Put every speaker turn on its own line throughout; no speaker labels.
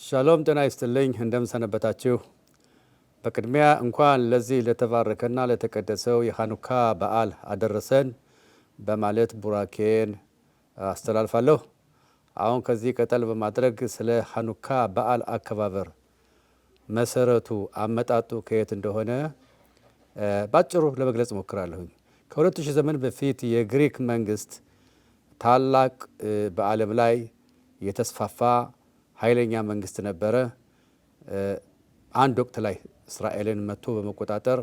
ሻሎም ጤና ይስጥልኝ እንደምን ሰነበታችሁ። በቅድሚያ እንኳን ለዚህ ለተባረከና ለተቀደሰው የሃኑካ በዓል አደረሰን በማለት ቡራኬን አስተላልፋለሁ። አሁን ከዚህ ቀጠል በማድረግ ስለ ሃኑካ በዓል አከባበር መሰረቱ አመጣጡ ከየት እንደሆነ ባጭሩ ለመግለጽ ሞክራለሁኝ። ከ2000 ዘመን በፊት የግሪክ መንግስት ታላቅ በዓለም ላይ የተስፋፋ ኃይለኛ መንግስት ነበረ። አንድ ወቅት ላይ እስራኤልን መጥቶ በመቆጣጠር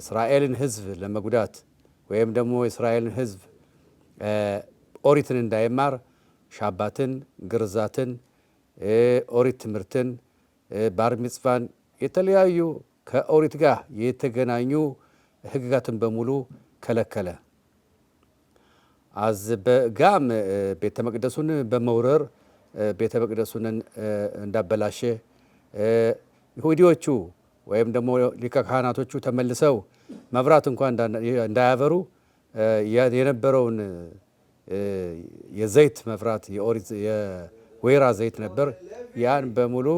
እስራኤልን ህዝብ ለመጉዳት ወይም ደግሞ የእስራኤልን ህዝብ ኦሪትን እንዳይማር ሻባትን፣ ግርዛትን፣ ኦሪት ትምህርትን፣ ባር ሚጽቫን የተለያዩ ከኦሪት ጋር የተገናኙ ህግጋትን በሙሉ ከለከለ። አዝበጋም ቤተ መቅደሱን በመውረር ቤተ መቅደሱን እንዳበላሸ ይሁዲዎቹ ወይም ደግሞ ሊቀ ካህናቶቹ ተመልሰው መብራት እንኳን እንዳያበሩ የነበረውን የዘይት መብራት የወይራ ዘይት ነበር፣ ያን በሙሉ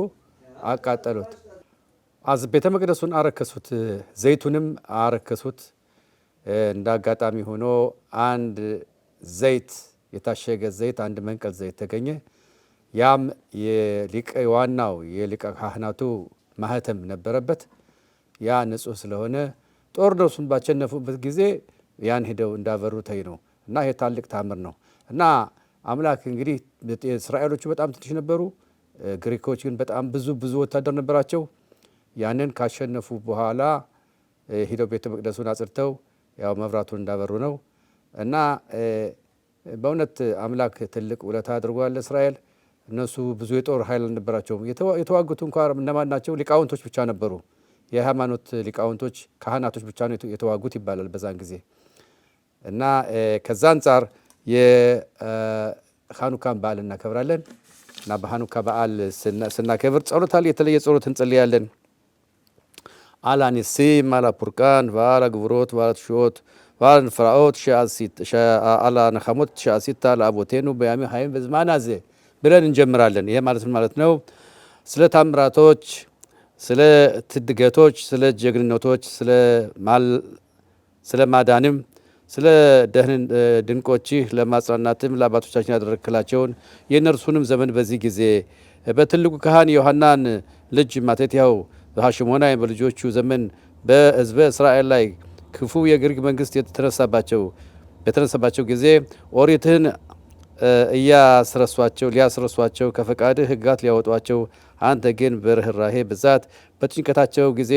አቃጠሉት። ቤተ መቅደሱን አረከሱት፣ ዘይቱንም አረከሱት። እንደ አጋጣሚ ሆኖ አንድ ዘይት የታሸገ ዘይት አንድ መንቀል ዘይት ተገኘ። ያም ዋናው የሊቀ ካህናቱ ማህተም ነበረበት። ያ ንጹህ ስለሆነ ጦርነቱን ባቸነፉበት ጊዜ ያን ሄደው እንዳበሩ ተይ ነው እና ይሄ ታላቅ ታምር ነው። እና አምላክ እንግዲህ እስራኤሎቹ በጣም ትንሽ ነበሩ፣ ግሪኮች ግን በጣም ብዙ ወታደር ነበራቸው። ያንን ካሸነፉ በኋላ ሄደው ቤተ መቅደሱን አጽድተው ያው መብራቱን እንዳበሩ ነው። እና በእውነት አምላክ ትልቅ ውለታ አድርጓል ለእስራኤል። እነሱ ብዙ የጦር ኃይል አልነበራቸውም። የተዋጉት እንኳ እነማን ናቸው? ሊቃውንቶች ብቻ ነበሩ። የሃይማኖት ሊቃውንቶች፣ ካህናቶች ብቻ ነው የተዋጉት ይባላል በዛን ጊዜ። እና ከዛ አንጻር የሃኑካን በዓል እናከብራለን። እና በሃኑካ በዓል ስናከብር ጸሎት አለ። የተለየ ጸሎት እንጸልያለን። አላ ኒሲም አላ ፑርቃን ዋላ ግብሮት ዋላ ትሾት ዋላ ንፍራኦት አላ ነኸሞት ሻሲታ ለአቦቴኑ በያሚ ሀይም በዝማናዜ ብለን እንጀምራለን። ይሄ ማለት ነው ስለ ታምራቶች፣ ስለ ትድገቶች፣ ስለ ጀግንነቶች፣ ስለ ማዳንም፣ ስለ ድንቆችህ ለማጽናናትም ለአባቶቻችን ያደረክላቸውን የእነርሱንም ዘመን በዚህ ጊዜ በትልቁ ካህን ዮሐናን ልጅ ማቴትያው በሐሽሞናይ በልጆቹ ዘመን በሕዝበ እስራኤል ላይ ክፉ የግሪክ መንግስት በተነሳባቸው ጊዜ ኦሪትህን ሊያስረሷቸው ከፈቃድህ ሕግጋት ሊያወጧቸው፣ አንተ ግን በርኅራሄ ብዛት በጭንቀታቸው ጊዜ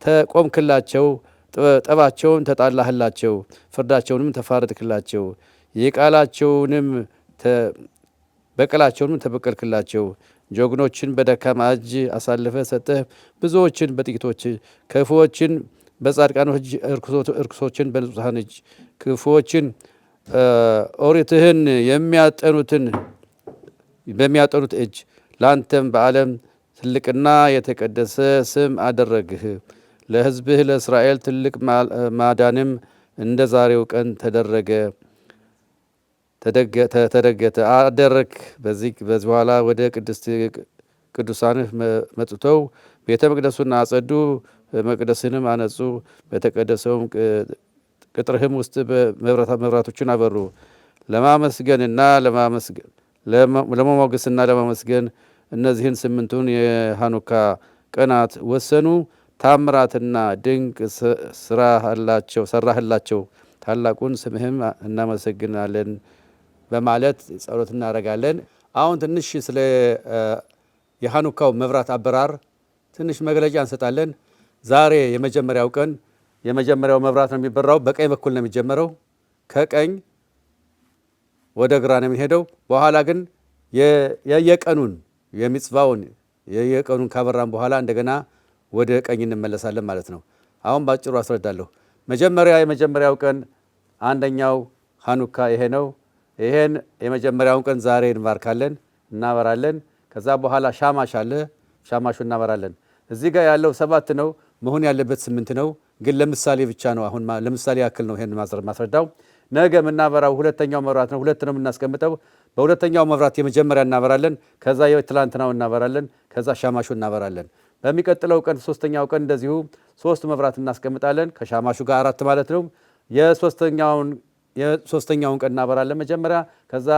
ተቆምክላቸው። ጠባቸውን ተጣላህላቸው፣ ፍርዳቸውንም ተፋረድክላቸው፣ በቀላቸውንም ተበቀልክላቸው። ጀግኖችን በደካማ እጅ አሳልፈ ሰጠህ፣ ብዙዎችን በጥቂቶች፣ ክፉዎችን በጻድቃኖች እጅ፣ እርኩሶችን በንጹሐን እጅ፣ ክፉዎችን ኦሪትህን በሚያጠኑት እጅ። ለአንተም በዓለም ትልቅና የተቀደሰ ስም አደረግህ። ለሕዝብህ ለእስራኤል ትልቅ ማዳንም እንደ ዛሬው ቀን አደረግ። በዚህ በኋላ ወደ ቅዱሳንህ መጥተው ቤተ መቅደሱን አጸዱ፣ መቅደስንም አነጹ። በተቀደሰውም ቅጥርህም ውስጥ መብራቶችን አበሩ። ለማመስገንና ለመሞገስና ለማመስገን እነዚህን 8ቱን የሃኑካ ቀናት ወሰኑ። ታምራትና ድንቅ ሰራህላቸው፣ ታላቁን ስምህም እናመሰግናለን በማለት ጸሎት እናደርጋለን። አሁን ትንሽ ስለ የሃኑካው መብራት አበራር ትንሽ መግለጫ እንሰጣለን። ዛሬ የመጀመሪያው ቀን የመጀመሪያው መብራት ነው የሚበራው። በቀኝ በኩል ነው የሚጀመረው። ከቀኝ ወደ ግራ ነው የሚሄደው። በኋላ ግን የየቀኑን የሚጽቫውን የየቀኑን ካበራን በኋላ እንደገና ወደ ቀኝ እንመለሳለን ማለት ነው። አሁን ባጭሩ አስረዳለሁ። የመጀመሪያው ቀን አንደኛው ሃኑካ ይሄ ነው። ይሄን የመጀመሪያውን ቀን ዛሬ እንባርካለን፣ እናበራለን። ከዛ በኋላ ሻማሽ አለ፣ ሻማሹ እናበራለን። እዚህ ጋር ያለው 7 ነው፣ መሆን ያለበት 8 ነው። ግን ለምሳሌ ብቻ ነው። አሁን ለምሳሌ ያክል ነው ይሄን ማስረዳው። ነገ የምናበራው ሁለተኛው መብራት ነው። ሁለት ነው የምናስቀምጠው። በሁለተኛው መብራት የመጀመሪያ እናበራለን። ከዛ የትላንትናው እናበራለን። ከዛ ሻማሹ እናበራለን። በሚቀጥለው ቀን ሶስተኛው ቀን እንደዚሁ 3 መብራት እናስቀምጣለን። ከሻማሹ ጋር 4 ማለት ነው። የሶስተኛውን ቀን እናበራለን መጀመሪያ። ከዛ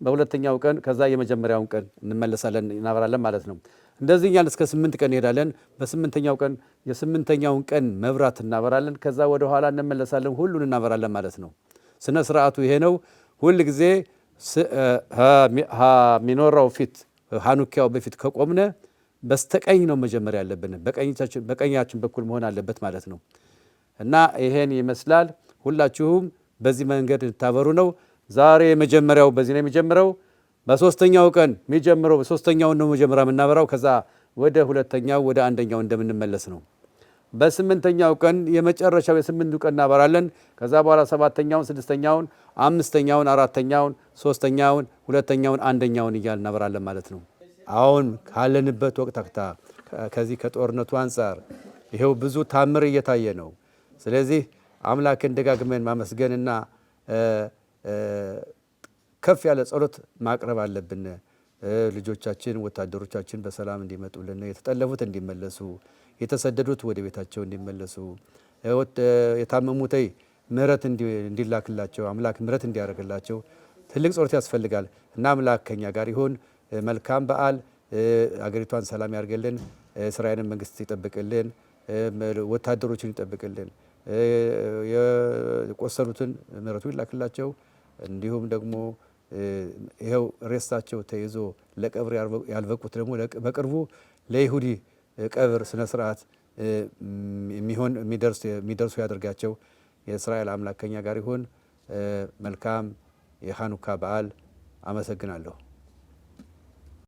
በሁለተኛው ቀን ከዛ የመጀመሪያውን ቀን እንመለሳለን እናበራለን ማለት ነው። እንደዚህ እኛን እስከ 8 ቀን እንሄዳለን። በ8ኛው ቀን የስምንተኛውን ቀን መብራት እናበራለን። ከዛ ወደ ኋላ እንመለሳለን። ሁሉን እናበራለን ማለት ነው። ስነ ስርዓቱ ይሄ ነው። ሁል ጊዜ ሚኖራው ፊት ሃኑኪያው በፊት ከቆምነ በስተቀኝ ነው መጀመሪያ ያለብን። በቀኛችን በኩል መሆን አለበት ማለት ነው። እና ይሄን ይመስላል። ሁላችሁም በዚህ መንገድ እንታበሩ ነው። ዛሬ የመጀመሪያው በዚህ ነው የሚጀምረው። በሶስተኛው ቀን የሚጀምረው በሶስተኛውን ነው መጀመሪያ የምናበራው። ከዛ ወደ ሁለተኛው ወደ አንደኛው እንደምንመለስ ነው። በስምንተኛው ቀን የመጨረሻው የስምንቱ ቀን እናበራለን። ከዛ በኋላ ሰባተኛውን፣ ስድስተኛውን፣ አምስተኛውን፣ አራተኛውን፣ ሶስተኛውን፣ ሁለተኛውን፣ አንደኛውን እያል እናበራለን ማለት ነው። አሁን ካለንበት ወቅት ከዚህ ከጦርነቱ አንጻር ይሄው ብዙ ታምር እየታየ ነው። ስለዚህ አምላክን ደጋግመን ማመስገንና ከፍ ያለ ጸሎት ማቅረብ አለብን። ልጆቻችን ወታደሮቻችን በሰላም እንዲመጡልን፣ የተጠለፉት እንዲመለሱ፣ የተሰደዱት ወደ ቤታቸው እንዲመለሱ፣ የታመሙት ምሕረት እንዲላክላቸው፣ አምላክ ምሕረት እንዲያደርግላቸው ትልቅ ጸሎት ያስፈልጋል እና አምላክ ከኛ ጋር ይሁን። መልካም በዓል። አገሪቷን ሰላም ያርገልን። እስራኤልን መንግስት ይጠብቅልን። ወታደሮችን ይጠብቅልን። የቆሰሉትን ምሕረቱ ይላክላቸው። እንዲሁም ደግሞ ይኸው ሬሳቸው ተይዞ ለቀብር ያልበቁት ደግሞ በቅርቡ ለይሁዲ ቀብር ስነ ስርዓት የሚደርሱ ያደርጋቸው። የእስራኤል አምላክ ከኛ ጋር ይሁን። መልካም የሃኑካ በዓል። አመሰግናለሁ።